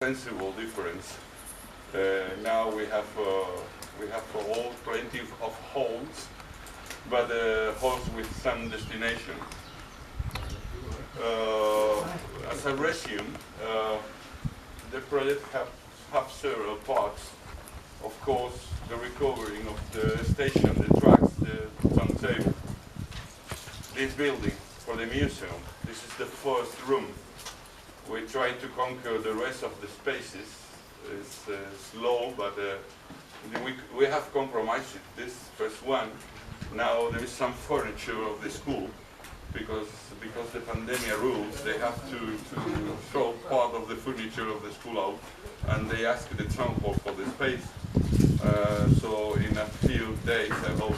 sensible difference. Now we have all plenty of holes, but holes with some destination. As I resume, the project have several parts. Of course, the recovering of the station, the tracks, the turntable. This building for the museum. This is the first room. We try to conquer the rest of the spaces. It's slow, but we have compromised this first one. Now there is some furniture of the school because the pandemic rules. They have to throw part of the furniture of the school out, and they ask the town hall for the space. So in a few days, I hope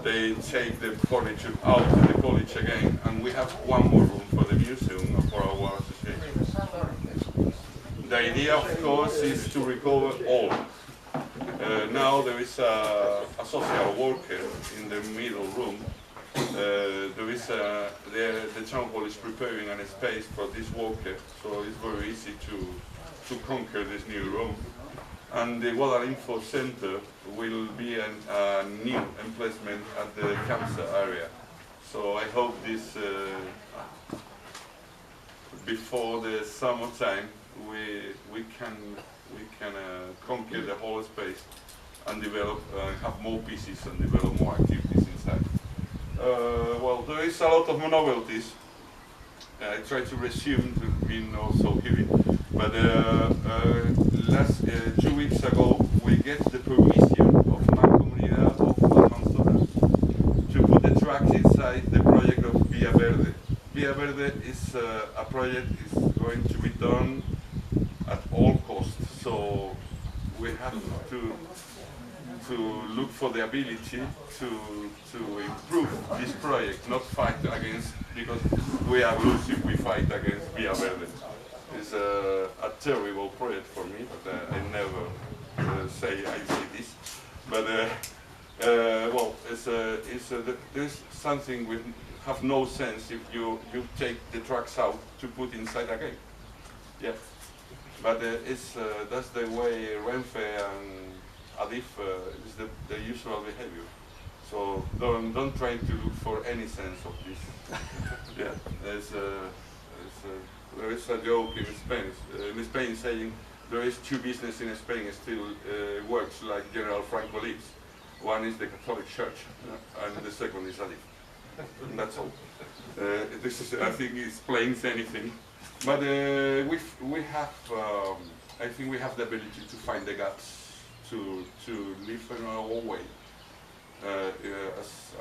they take the furniture out of the college again, and we have one more room for the museum and for our association. The idea, of course, is to recover all. Now there is a social worker in the middle room. The town hall is preparing a space for this worker, so it's very easy to conquer this new room. And the Water Info Center will be a new emplacement at the Kamsa area. So I hope this, before the summertime, we can conquer the whole space and develop, have more pieces and develop more activities inside. Well, there is a lot of novelties. I try to resume to being also heavy, but last 2 weeks ago we get the permission of Mancomunidad of Almanzora to put the tracks inside the project of Via Verde. Via Verde is a project is going to be done at all costs, so we have to look for the ability to improve this project, not fight against, because we are losing, we fight against Via Verde. It's a terrible project for me, but I never say I see this. But well, there's something with have no sense if you take the tracks out to put inside again. Yeah, but that's the way Renfe and Adif is the usual behavior. So don't try to look for any sense of this. Yeah, there is a joke in Spain saying there is two business in Spain still works like General Franco lives. One is the Catholic Church, and the second is Adif. And that's all. This is, I think, explains anything. But we have, I think, we have the ability to find the gaps to live in our own way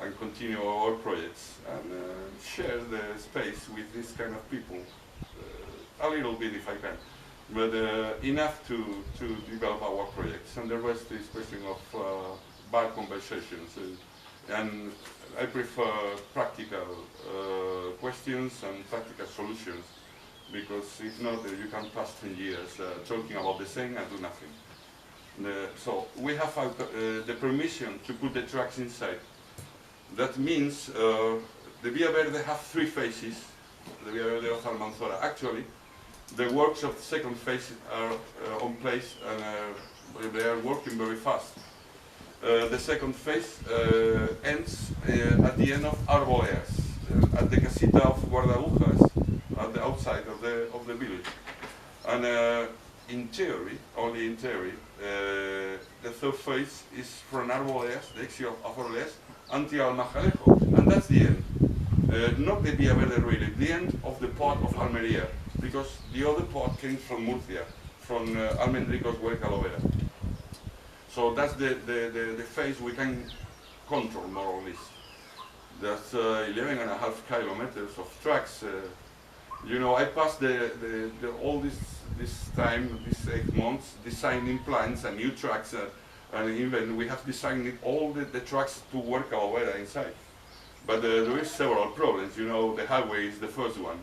and continue our projects and share the space with this kind of people. A little bit if I can, but enough to develop our projects, and the rest is question of bar conversations. And I prefer practical questions and practical solutions, because if not, you can pass 10 years talking about the same and do nothing. So we have the permission to put the tracks inside. That means the Via Verde have 3 phases, the Via Verde of Almanzora. Actually, the works of the second phase are on place, and they are working very fast. The second phase ends at the end of Arboleas, at the Casita of Guardabujas, at the outside of the village. And in theory, only in theory, the third phase is from Arboleas, the exit of Arboleas, until Almajalejo, and that's the end. Not the Via Verde really, the end of the port of Almería, because the other port came from Murcia, from Almendricos, Huercalovera. So that's the phase we can control more or less. That's 11.5 kilometers of tracks. You know, I passed all this time, these 8 months, designing plans and new tracks, and even we have designed all the tracks to work over inside. But there is several problems. You know, the highway is the first one,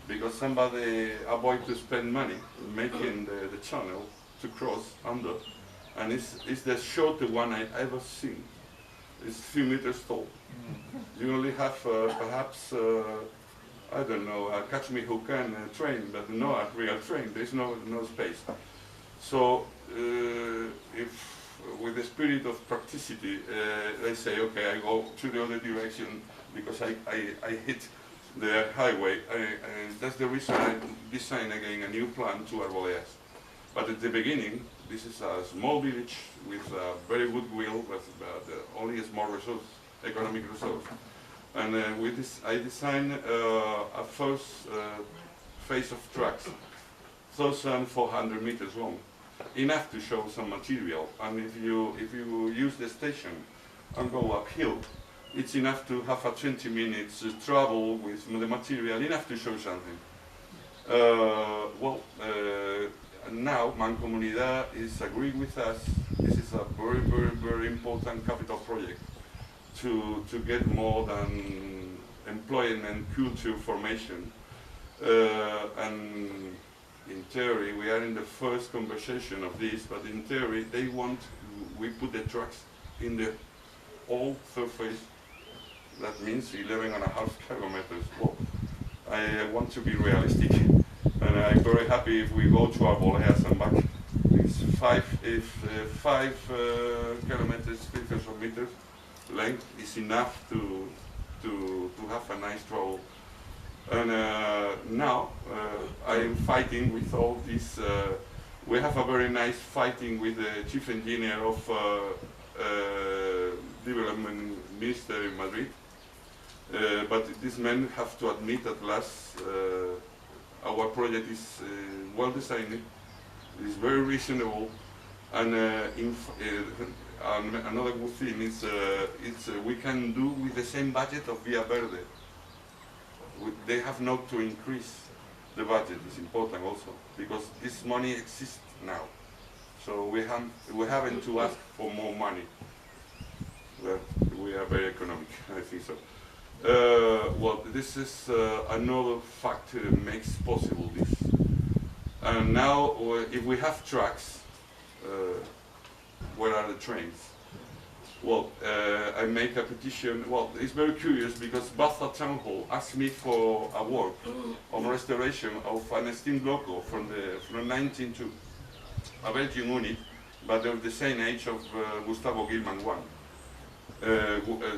because somebody avoid to spend money making the channel to cross under, and it's the shorter one I ever seen. It's 3 meters tall. You only have perhaps I don't know, catch me who can train, but no a real train. There's no space. So if with the spirit of practicity, I say, okay, I go to the other direction because I hit the highway. That's the reason I designed again a new plan to Arboledas. But at the beginning, this is a small village with very good will, with only a small resource, economic resource. And with this, I designed a first phase of tracks, 1,400 meters long, enough to show some material. And if you use the station and go uphill, it's enough to have a 20 minutes travel with the material, enough to show something. Now Mancomunidad is agreeing with us. This is a very, very, very important capital project to get more than employment, culture formation. And in theory, we are in the first conversation of this, but in theory, they want, we put the trucks in the whole surface. That means 11.5 kilometers. Well, I want to be realistic. And I'm very happy if we go to Arboledas and back. It's 5 kilometers, 3,000 meters length is enough to have a nice travel. And now I'm fighting with all this. We have a very nice fighting with the chief engineer of development minister in Madrid. But these men have to admit at last our project is well designed, it is very reasonable, and another good thing is we can do with the same budget of Via Verde. They have not to increase the budget. It's important also because this money exists now, so we haven't to ask for more money. We are very economic, I think so. Well, this is another factor that makes possible this. And now, if we have trucks, where are the trains? Well, I make a petition. Well, it's very curious because Baza Town Hall asked me for a work of restoration of an steam loco from 1902, a Belgian unit, but of the same age of Gustavo Gilman 1.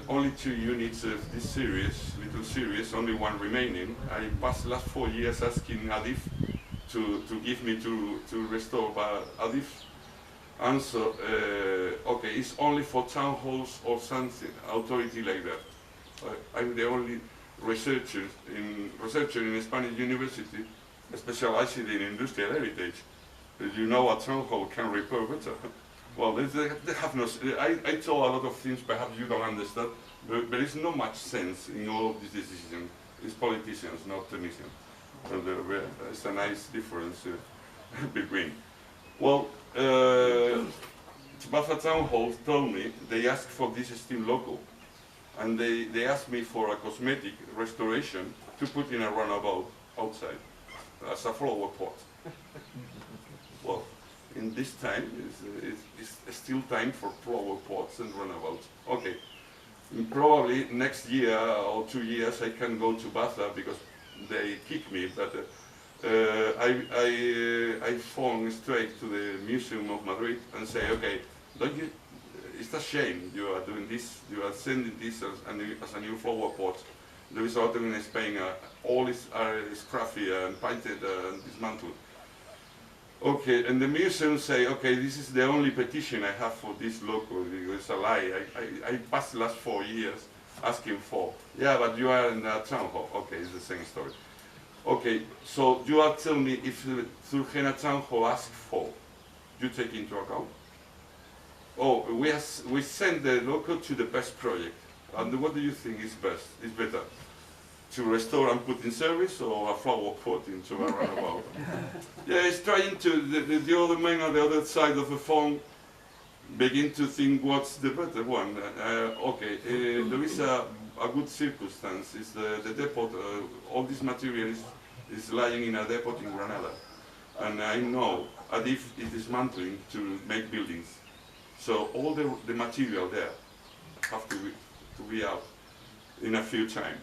Only 2 units of this series, little series, only 1 remaining. I passed last 4 years asking Adif to give me to restore, but Adif answered, okay, it's only for town halls or something, authority like that. I'm the only researcher in Spanish university specialized in industrial heritage. As you know, a town hall can repair better. Well, they have no. I told a lot of things perhaps you don't understand, but there is not much sense in all of these decisions. It's politicians, not technicians. So there's a nice difference between. Well, Baza Town Hall told me they asked for this steam loco, and they asked me for a cosmetic restoration to put in a runabout outside as a flower pot. Well, in this time, it's still time for flower pots and runabouts. Okay, probably next year or 2 years I can go to Baza because they kick me, but I phone straight to the Museum of Madrid and say, okay, don't you, it's a shame you are doing this, you are sending this as a new flower pot. There is out in Spain, all is scruffy and painted and dismantled. Okay, and the museum say, okay, this is the only petition I have for this loco. It's a lie. I passed the last 4 years asking for. Yeah, but you are in a town hall. Okay, it's the same story. Okay, so you are telling me if the Zurgena town hall asks for, you take into account? Oh, we send the loco to the best project. And what do you think is best? Is better? To restore and put in service, or a flower pot into a runabout? Yeah, it's trying to, the other man on the other side of the phone begin to think what's the better one. Okay, there is a good circumstance. It's the depot, all this material is lying in a depot in Granada. And I know Adif is dismantling to make buildings. So all the material there have to be out in a few time.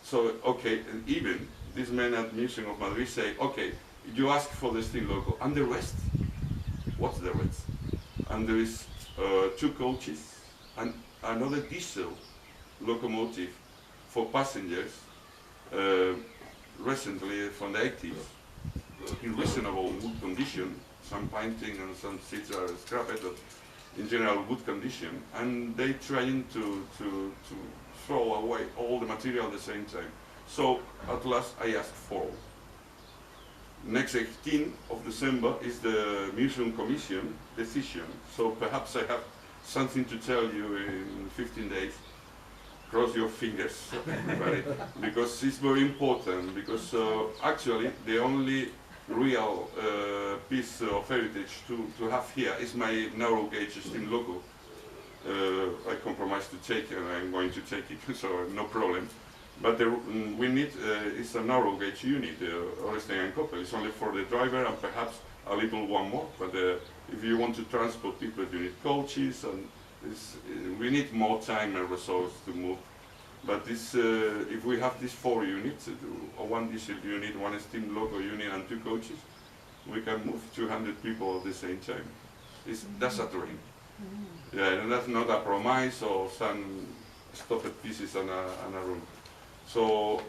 So, okay, and even these men at Museum of Madrid say, okay, you ask for the steam loco, and the rest? What's the rest? And there is 2 coaches and another diesel locomotive for passengers, recently from the 80s, in reasonable wood condition. Some painting and some seats are scrapped, but in general good condition, and they trying to throw away all the material at the same time. So at last I asked for. Next 18th of December is the Museum Commission decision, so perhaps I have something to tell you in 15 days. Cross your fingers, everybody, because it's very important, because actually the only real piece of heritage to have here is my narrow gauge steam loco. I compromised to take it, and I'm going to take it, so no problem. But we need, it's a narrow gauge unit, Orestein and Koppel. It's only for the driver and perhaps a little one more. But if you want to transport people, you need coaches, and we need more time and resource to move. But this, if we have these 4 units, 1 diesel unit, 1 steam loco unit, and 2 coaches, we can move 200 people at the same time. That's a dream. Yeah, and that's not a promise or some stopped pieces on a room. So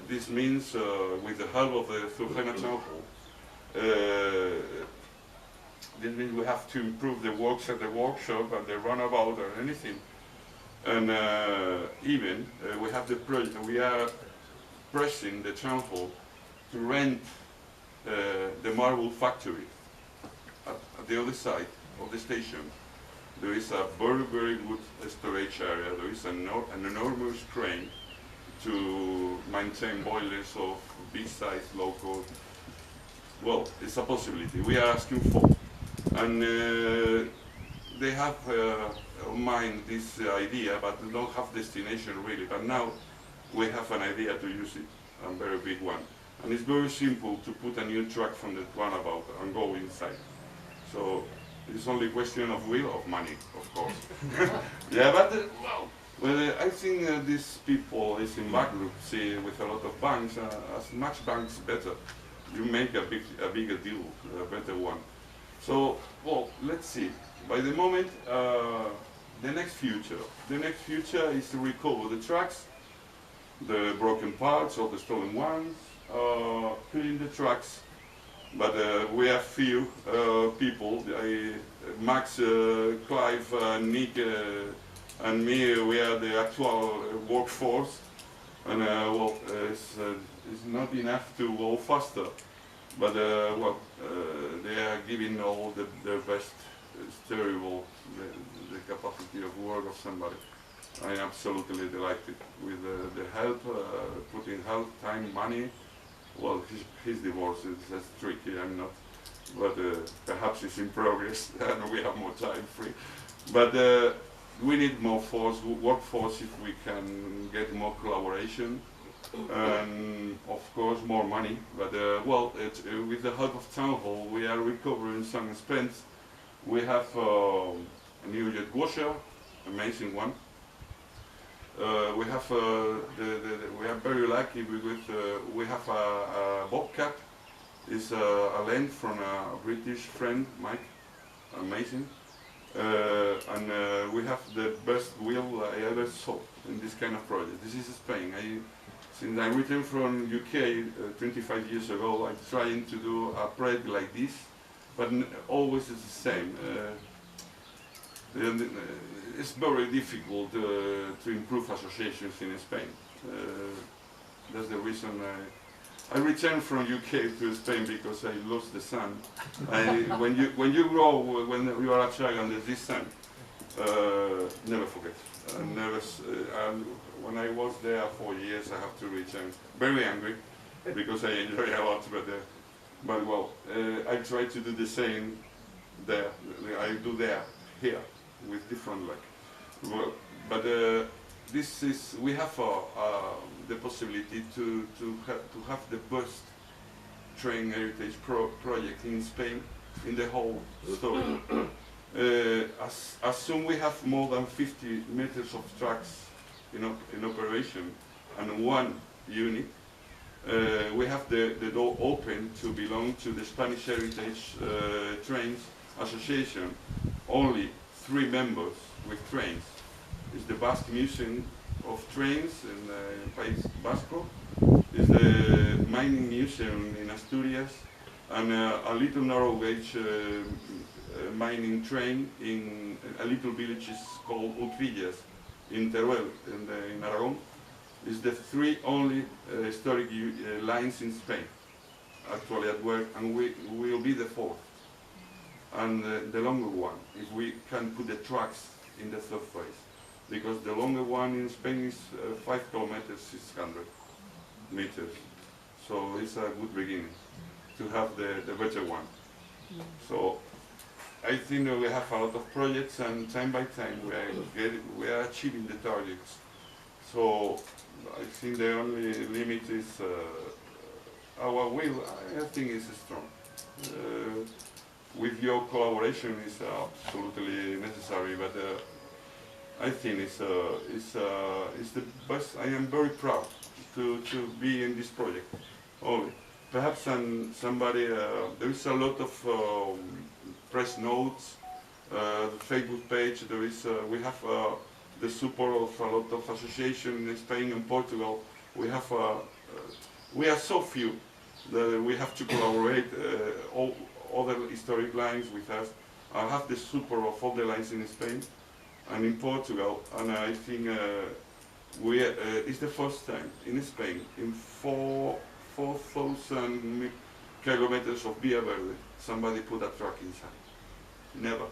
this means, with the help of the Zurgena town hall, this means we have to improve the works at the workshop and the runabout or anything. And even we have the project. We are pressing the town hall to rent the marble factory at the other side of the station. There is a very, very good storage area. There is an enormous crane to maintain boilers of big size, local. Well, it's a possibility. We are asking for. And they have in mind this idea, but they don't have destination really. But now we have an idea to use it, a very big one. And it's very simple to put a new truck from the runabout and go inside. So it's only a question of will, of money, of course. Yeah, but well, I think these people is in backgroup, see, with a lot of banks, as much banks better. You make a bigger deal, a better one. So, well, let's see. By the moment, the next future is to recover the trucks, the broken parts or the stolen ones, clean the trucks. But we have few people. Max, Clive, Nick, and me. We are the actual workforce, and well, it's not enough to go faster. But well, they are giving all their best. It's terrible, the capacity of work of somebody. I am absolutely delighted with the help, putting help, time, money. Well, his divorce is that's tricky, I'm not, but perhaps it's in progress and we have more time free. But we need more workforce if we can get more collaboration, and of course more money. But well, with the help of Town Hall, we are recovering some expense. We have a new jet washer, amazing one. We have we are very lucky with we have a bobcat. It's a length from a British friend, Mike, amazing. And we have the best wheel I ever saw in this kind of project. This is Spain. Since I returned from UK 25 years ago, I'm trying to do a project like this, but always it's the same. It's very difficult to improve associations in Spain. That's the reason I returned from UK to Spain, because I lost the sun. When you grow, when you are a child and there's this sun, never forget. When I was there 4 years, I have to return. Very angry, because I enjoy a lot, but well, I try to do the same there. I do there, here, with different luck. Well, but this is, we have the possibility to have the best train heritage project in Spain in the whole story. As soon we have more than 50 meters of tracks in operation, and one unit. We have the door open to belong to the Spanish Heritage Trains Association. Only 3 members with trains. It's the Basque Museum of Trains in País Vasco. It's the Mining Museum in Asturias, and a little narrow gauge mining train in a little village called Utrillas in Teruel in Aragon. It's the 3 only historic lines in Spain actually at work, and we will be the 4th and the longer one if we can put the tracks in the 3rd phase, because the longer one in Spain is 5 kilometers 600 meters, so it's a good beginning to have the better one. So I think we have a lot of projects, and time by time we are achieving the targets. So I think the only limit is our will. I think is strong. With your collaboration is absolutely necessary, but I think it's the best. I am very proud to be in this project. Only perhaps somebody there is a lot of press notes, Facebook page. There is we have the support of a lot of associations in Spain and Portugal. We have we are so few that we have to collaborate. All other historic lines with us. I have the support of all the lines in Spain and in Portugal, and I think it's the first time in Spain in 4,000 kilometers of Via Verde somebody put a truck inside. Never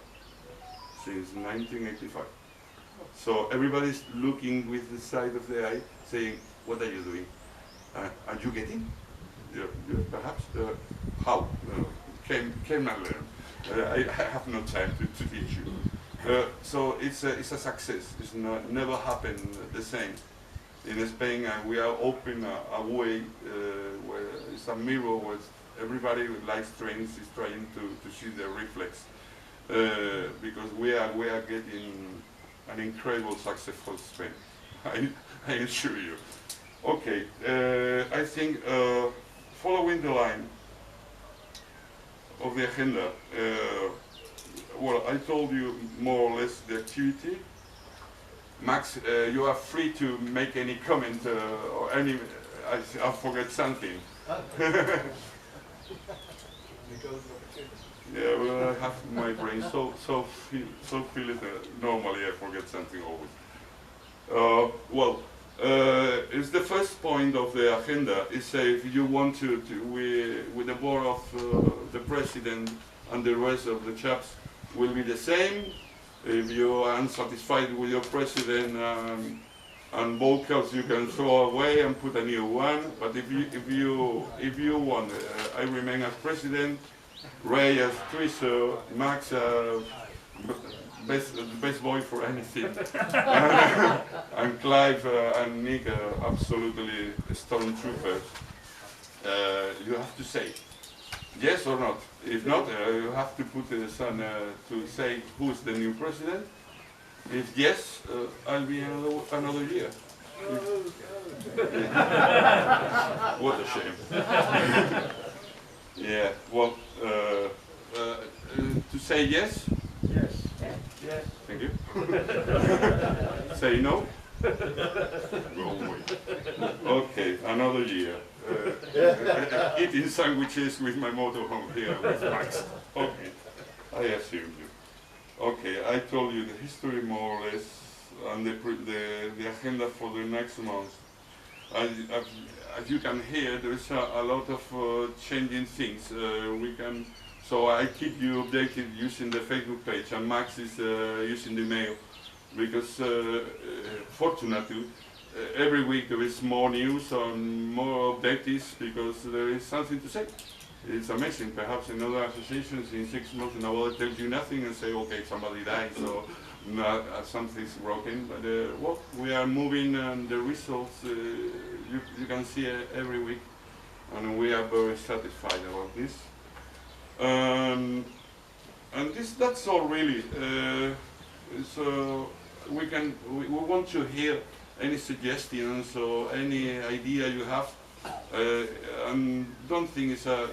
since 1985. So everybody's looking with the side of the eye, saying, "What are you doing? Are you getting? Perhaps how? Came and learn. I have no time to teach you." So it's a success. It's never happened the same in Spain, and we are open a way where it's a mirror where everybody who likes trains is trying to see the reflex, because we are getting an incredible success for Spain. I assure you. Okay, I think following the line of the agenda, well, I told you more or less the activity. Max, you are free to make any comment or any. I forget something. Yeah, well, I have my brain so feel it. Normally, I forget something always. Well, it's the first point of the agenda. Is if you want with the board of the president and the rest of the chaps will be the same. If you are unsatisfied with your president and vocals, you can throw away and put a new one. But if you want, I remain as president, Ray as treasurer, Max best boy for anything, and Clive and Nick absolutely stormtroopers. You have to say yes or not. If not, you have to put the son to say who's the new president. If yes, I'll be another year. What a shame. Yeah. Well, to say yes. Yes. Yes. Thank you. Say no. Go away. Okay, another year. Eating sandwiches with my motorhome here with Max. Okay, I assume you. Okay, I told you the history more or less and the agenda for the next month. As you can hear, there is a lot of changing things. So I keep you updated using the Facebook page, and Max is using the mail, because fortunately every week there is more news and more updates, because there is something to say. It's amazing. Perhaps in other associations in 6 months nobody tells you nothing and say, okay, somebody died, so something's broken. But well, we are moving, and the results you can see every week, and we are very satisfied about this. And that's all really. So we want to hear any suggestions or any idea you have. And don't think it's a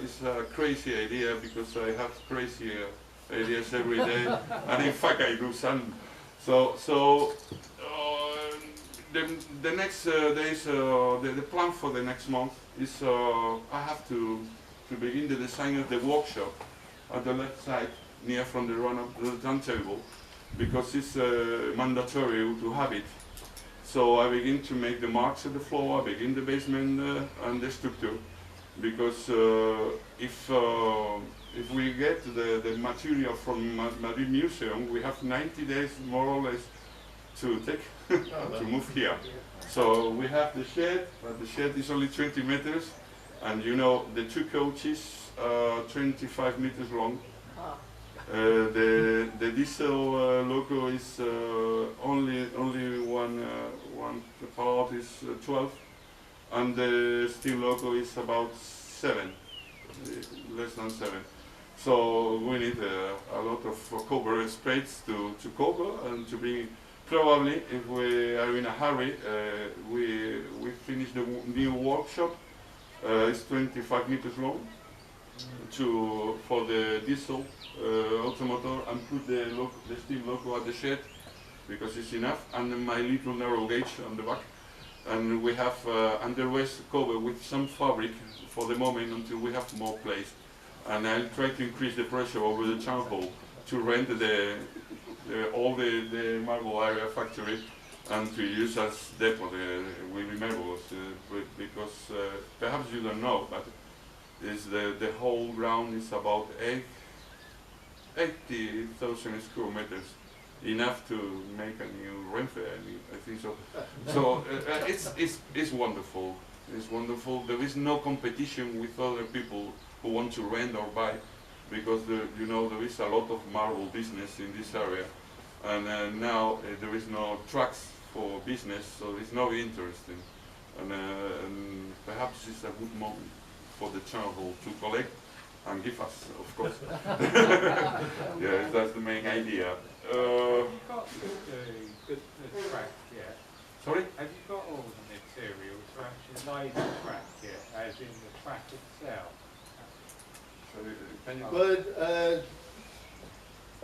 crazy idea, because I have crazy ideas every day, and in fact I do some. So the next days, the plan for the next month is I have to begin the design of the workshop at the left side, near from the run-up the turntable, because it's mandatory to have it. So I begin to make the marks at the floor, I begin the basement and the structure, because if we get the material from Madrid Museum, we have 90 days more or less to take to move here. So we have the shed, but the shed is only 20 meters, and you know the two coaches are 25 meters long. The diesel loco is only one part is 12, and the steel loco is about 7, less than 7. So we need a lot of cover space to cover, and to be probably, if we are in a hurry, we finish the new workshop. It's 25 meters long for the diesel automotor, and put the steel loco at the shed, because it's enough, and my little narrow gauge on the back. And we have underwaist cover with some fabric for the moment until we have more place. And I'll try to increase the pressure over the town hall to rent all the marble area factory, and to use as depot the wheelie marbles, because perhaps you don't know, but the whole ground is about 80,000 square meters, enough to make a new Renfe, I think so. So it's wonderful. It's wonderful. There is no competition with other people who want to rent or buy, because you know there is a lot of marble business in this area, and now there is no trucks for business, so it's not interesting. And perhaps it's a good moment for the channel to collect and give us, of course. Yeah, that's the main idea. Have you got the track yet? Sorry? Have you got all the material to actually lay the track yet, as in the track itself? Sorry, can you? But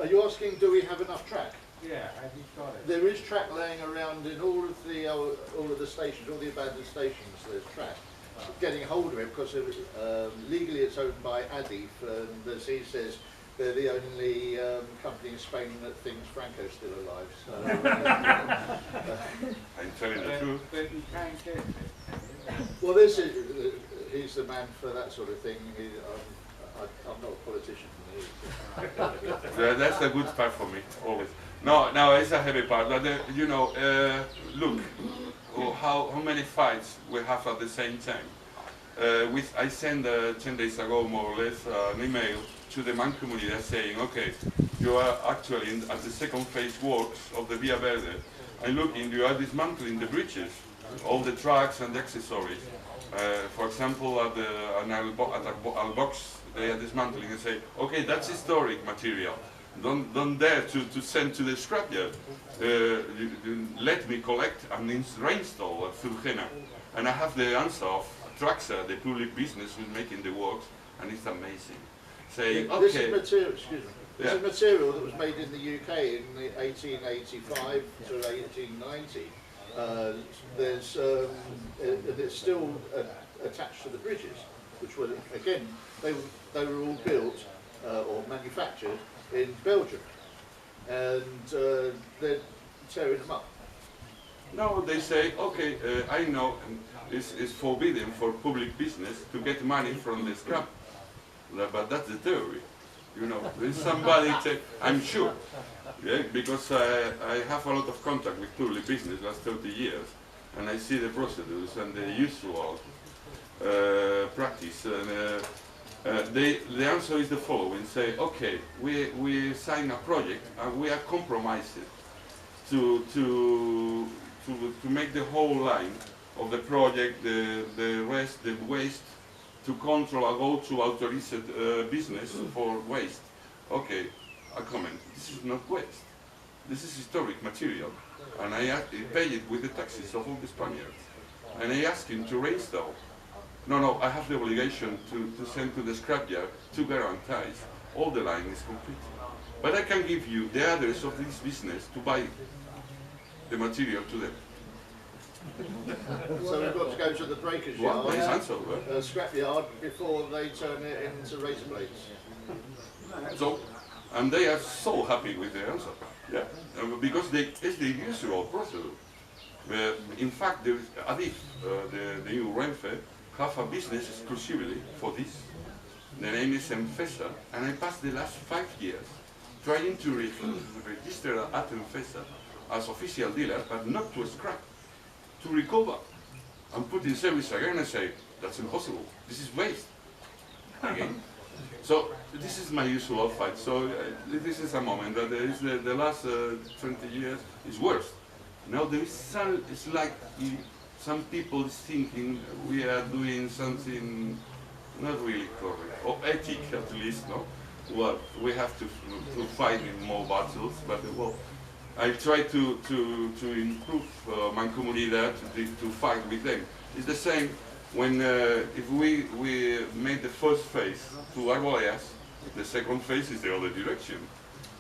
are you asking, do we have enough track? Yeah, have you got it? There is track laying around in all of the stations, all the abandoned stations. There's track. Getting hold of it, because legally it's owned by Adif, and as he says, they're the only company in Spain that thinks Franco's still alive. So, I'm telling the truth. But you can't get it. well, he's the man for that sort of thing. I'm not a politician. Yeah, that's the good part for me, always. No, it's a heavy part. But you know, look, how many fights we have at the same time. I sent 10 days ago, more or less, an email to the man community saying, okay, you are actually at the second phase works of the Via Verde, and looking, you are dismantling the bridges, all the tracks and the accessories. For example, at Albox, they are dismantling and say, okay, that's historic material. Don't dare to send to the scrapyard. Let me collect and reinstall at Zurgena. And I have the answer of Traxa, the public business who's making the works, and it's amazing. Saying, okay. This is material, excuse me. This is material that was made in the UK in 1885 to 1890. It's still attached to the bridges, which were, again, they were all built or manufactured in Belgium, and they're tearing them up. No, they say, okay, I know it's forbidden for public business to get money from the scrap, but that's the theory. You know, there's somebody, I'm sure, yeah, because I have a lot of contact with public business last 30 years, and I see the procedures and the usual practice. And the answer is the following: say, okay, we sign a project and we are compromised to make the whole line of the project, the waste, to control or go to authorized business for waste. Okay, a comment. This is not waste. This is historic material, and I pay it with the taxes of all the Spaniards. And I asked him to reinstall. No, I have the obligation to send to the scrapyard to guarantee all the line is complete. But I can give you the address of this business to buy the material to them. So we've got to go to the breakers Well, yard, that is answer, right? scrap yard, before they turn it into razor blades. So, and they are so happy with the answer. Yeah, because it's the usual procedure. In fact, there is Adif, the new Renfe, have a business exclusively for this. The name is Enfesa, and I passed the last 5 years trying to register at Enfesa as official dealer, but not to scrap, to recover and put in service again and say, that's impossible, this is waste. Again. So this is my usual fight. So this is a moment that is the last 20 years is worse. Now there is some, it's like some people thinking we are doing something not really correct, or ethic at least, no? Well, we have to fight in more battles, but well, I try to improve Mancomunidad to fight with them. It's the same when if we made the first phase to Arboleas, the second phase is the other direction.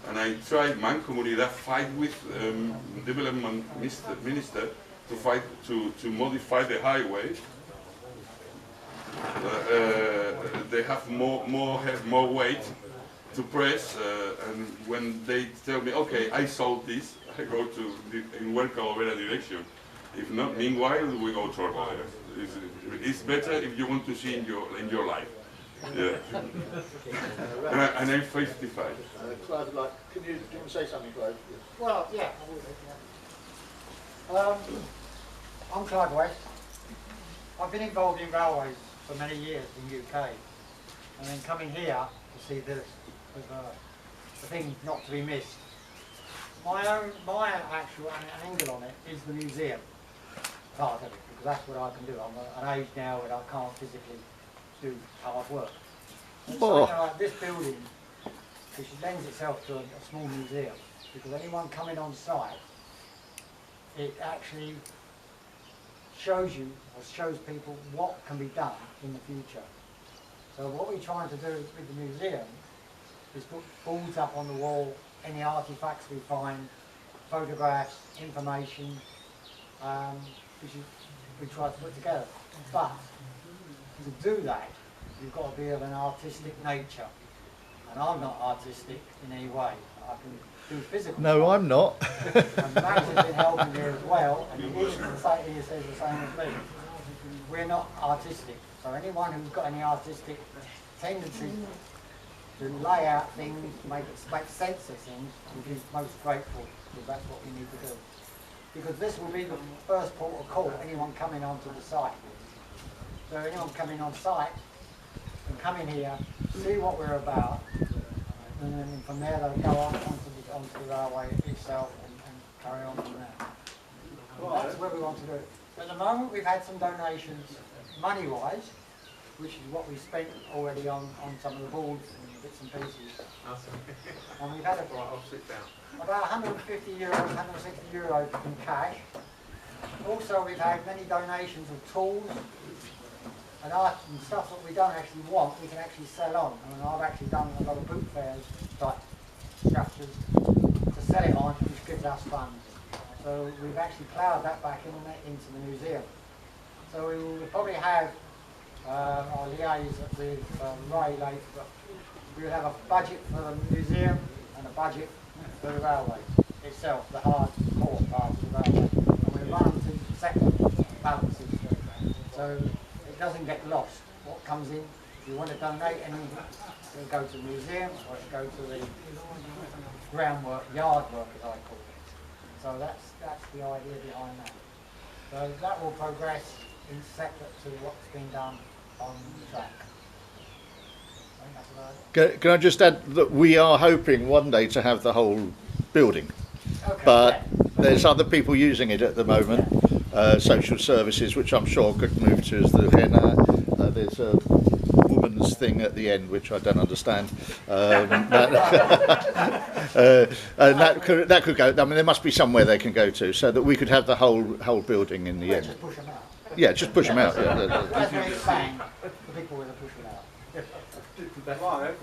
And I tried Mancomunidad fight with development minister to fight to modify the highway. They have more weight to press, and when they tell me, okay, I solved this, I go to in Huerca direction. If not, meanwhile, we go to Arboleas. It's better if you want to see in your life. Yeah. and I'm 55. Clive, can you say something, Clive? Well, yeah. I'm Clive West. I've been involved in railways for many years in the UK, and then coming here to see this was a thing not to be missed. My actual angle on it is the museum part of it, because that's what I can do. I'm at an age now where I can't physically do hard work. And so, like this building, which lends itself to a small museum, because anyone coming on site, it actually shows you, or shows people what can be done in the future. So what we're trying to do with the museum is put boards up on the wall, any artifacts we find, photographs, information, which we try to put together. But to do that, you've got to be of an artistic nature. And I'm not artistic in any way. I can do physical. No, I'm not. And Max has been helping me as well, and he says the same as me. We're not artistic. So anyone who's got any artistic tendency to lay out things, make sense of things, we'd be most grateful, because that's what we need to do. Because this will be the first port of call, anyone coming onto the site. So anyone coming on site can come in here, see what we're about, and then from there they'll go on onto the railway itself and carry on from there. Well, that's where we want to do it. At the moment we've had some donations money-wise, which is what we spent already on some of the boards and bits and pieces. And we've had about 150 euros, 160 euros in cash. Also we've had many donations of tools and art and stuff that we don't actually want, we can actually sell on. I mean, I've actually done a lot of boot fairs type structures to sell it on, which gives us funds. So we've actually ploughed that back into the museum. So we will probably have our liaise with Ray later, but we will have a budget for the museum and a budget for the railway itself, the hard core part of the railway. And we run them to separate balances, so it doesn't get lost. What comes in, if you want to donate anything, it'll go to the museum or it'll go to the groundwork, yard work as I call it. So that's the idea behind that. So that will progress in separate to what's been done on the track. I think that's about it. Can I just add that we are hoping one day to have the whole building, Okay, but yeah. there's other people using it at the moment, social services, which I'm sure could move to Zurgena. There's a woman entrance thing at the end, which I don't understand. And that could go. I mean, there must be somewhere they can go to, so that we could have the whole building in the end. Just push them out. Yeah, just push them out. Yeah. As we expand, the people will push them out. Right,